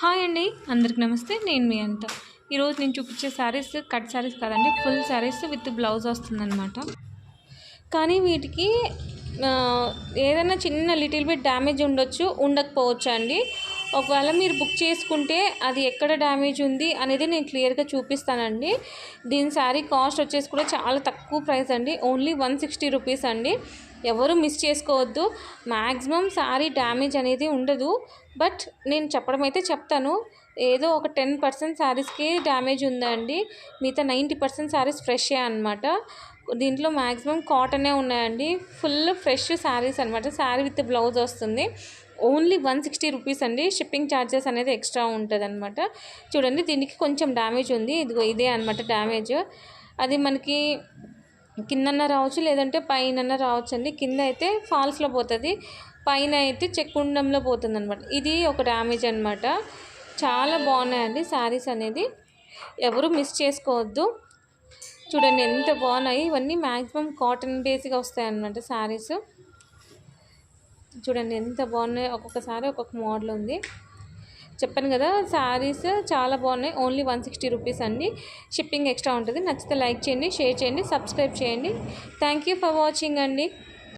Hi అండి, అందరికి నమస్తే. నేను మీ అంత. ఈరోజు నేను చూపించే శారీస్ కట్ శారీస్ కాదండి, ఫుల్ శారీస్ విత్ బ్లౌజ్ వస్తుందన్నమాట. కానీ వీటికి ఏదైనా చిన్న లిటిల్ బిట్ డ్యామేజ్ ఉండొచ్చు, ఉండకపోవచ్చు అండి. ఒకవేళ మీరు బుక్ చేసుకుంటే అది ఎక్కడ డ్యామేజ్ ఉంది అనేది నేను క్లియర్గా చూపిస్తానండి. దీని శారీ కాస్ట్ వచ్చేసి కూడా చాలా తక్కువ ప్రైస్ అండి, ఓన్లీ 160 రూపీస్ అండి. ఎవరు మిస్ చేసుకోవద్దు. మ్యాక్సిమం శారీ డ్యామేజ్ అనేది ఉండదు, బట్ నేను చెప్పడం అయితే చెప్తాను. ఏదో ఒక 10% శారీస్కి డ్యామేజ్ ఉందండి, మిగతా 90% శారీస్ ఫ్రెషే అనమాట. దీంట్లో మ్యాక్సిమం కాటనే ఉన్నాయండి, ఫుల్ ఫ్రెష్ శారీస్ అనమాట. శారీ విత్ బ్లౌజ్ వస్తుంది, ఓన్లీ 160 రూపీస్ అండి. షిప్పింగ్ ఛార్జెస్ అనేది ఎక్స్ట్రా ఉంటుంది అనమాట. చూడండి, దీనికి కొంచెం డ్యామేజ్ ఉంది, ఇదిగో ఇదే అనమాట డ్యామేజ్. అది మనకి కిందన్న రావచ్చు, లేదంటే పైన రావచ్చు అండి. కింద అయితే ఫాల్స్లో పోతుంది, పైన అయితే చెక్కుండంలో పోతుంది అనమాట. ఇది ఒక డ్యామేజ్ అనమాట. చాలా బాగున్నాయండి శారీస్ అనేది, ఎవరు మిస్ చేసుకోవద్దు. చూడండి ఎంత బాగున్నాయి, ఇవన్నీ మ్యాక్సిమం కాటన్ బేస్గా వస్తాయి అన్నమాట శారీస్. చూడండి ఎంత బాగున్నాయి, ఒక్కొక్కసారి ఒక్కొక్క మోడల్ ఉంది. చెప్పాను కదా, శారీస్ చాలా బాగున్నాయి, ఓన్లీ 160 రూపీస్ అండి. షిప్పింగ్ ఎక్స్ట్రా ఉంటుంది. నచ్చితే లైక్ చేయండి, షేర్ చేయండి, సబ్స్క్రైబ్ చేయండి. థ్యాంక్ యూ ఫర్ వాచింగ్ అండి.